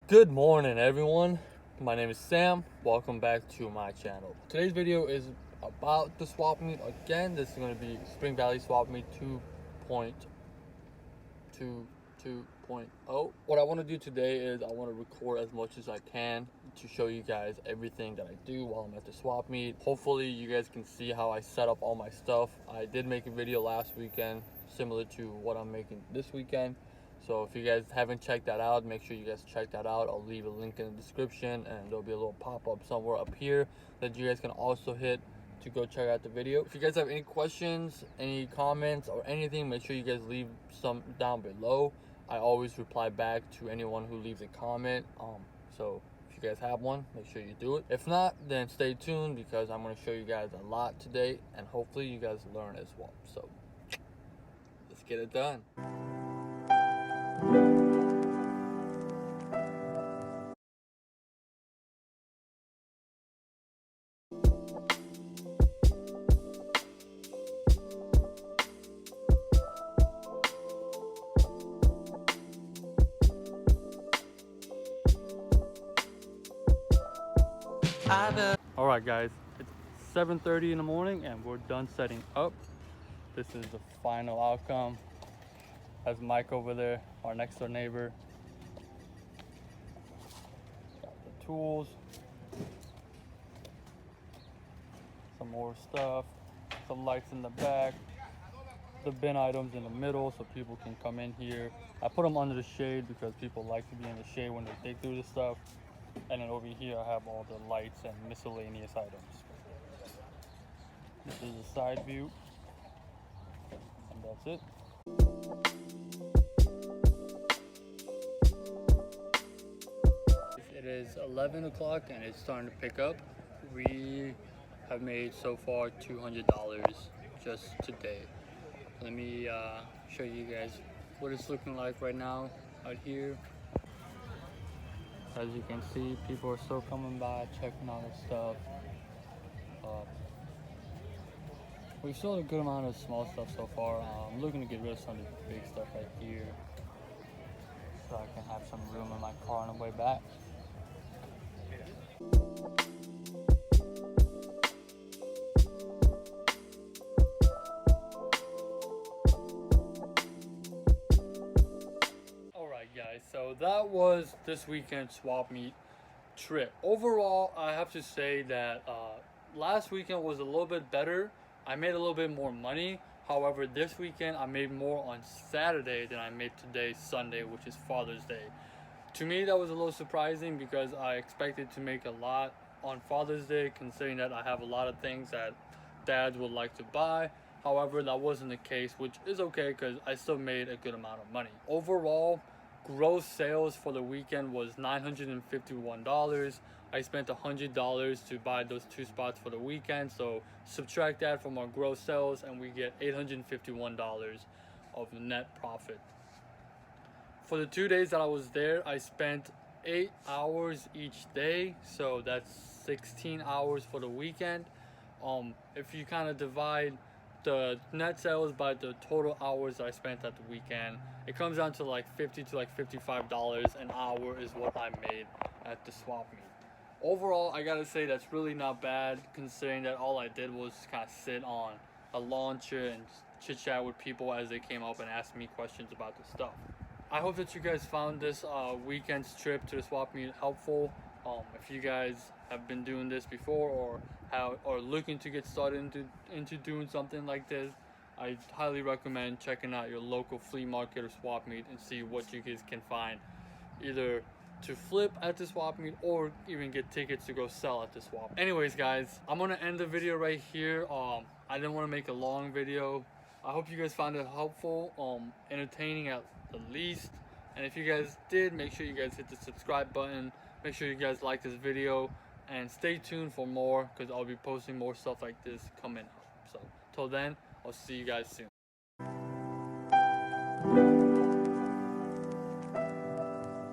Good morning, everyone. My name is Sam. Welcome back to my channel. Today's video is about the swap meet again. This is going to be Spring Valley Swap Meet 2.22.0. What I want to do today is I want to record as much as I can to show you guys everything that I do while I'm at the swap meet. Hopefully you guys can see how I set up all my stuff. I did make a video last weekend similar to what I'm making this weekend. So if you guys haven't checked that out, make sure you guys check that out. I'll leave a link in the description, and there'll be a little pop-up somewhere up here that you guys can also hit to go check out the video. If you guys have any questions, any comments, or anything, make sure you guys leave some down below. I always reply back to anyone who leaves a comment. So if you guys have one, make sure you do it. If not, then stay tuned because I'm going to show you guys a lot today, and hopefully you guys learn as well. So let's get it done. Alright guys, it's 7:30 in the morning and we're done setting up. This is the final outcome. That's Mike over there, our next door neighbor. Got the tools. Some more stuff. Some lights in the back. The bin items in the middle so people can come in here. I put them under the shade because people like to be in the shade when they dig through the stuff. And then over here I have all the lights and miscellaneous items. This is the side view. And that's it. It is 11 o'clock and it's starting to pick up. We have made so far $200 just today. Let me show you guys what it's looking like right now out here. As you can see, people are still coming by, checking out the stuff. We've sold a good amount of small stuff so far. I'm looking to get rid of some of the big stuff right here so I can have some room in my car on the way back. Guys, so that was this weekend swap meet trip. Overall, I have to say that last weekend was a little bit better. I made a little bit more money. However, this weekend I made more on Saturday than I made today, Sunday, which is Father's Day. To me, that was a little surprising because I expected to make a lot on Father's Day, considering that I have a lot of things that dads would like to buy. However, that wasn't the case, which is okay because I still made a good amount of money. Overall, gross sales for the weekend was $951. I spent $100 to buy those two spots for the weekend, so subtract that from our gross sales and we get $851 of net profit. For the 2 days that I was there, I spent 8 hours each day, so that's 16 hours for the weekend. If you kind of divide the net sales by the total hours I spent at the weekend, it comes down to like $50 to like $55 an hour is what I made at the swap meet. Overall, I gotta say that's really not bad considering that all I did was kind of sit on a launcher and chit chat with people as they came up and asked me questions about the stuff. I hope that you guys found this weekend's trip to the swap meet helpful. If you guys have been doing this before or looking to get started into doing something like this, I highly recommend checking out your local flea market or swap meet and see what you guys can find, either to flip at the swap meet or even get tickets to go sell at the swap. Anyways guys, I'm gonna end the video right here. I didn't want to make a long video. I hope you guys found it helpful, entertaining at the least. And if you guys did, make sure you guys hit the subscribe button. Make sure you guys like this video and stay tuned for more because I'll be posting more stuff like this coming up. So till then, I'll see you guys soon.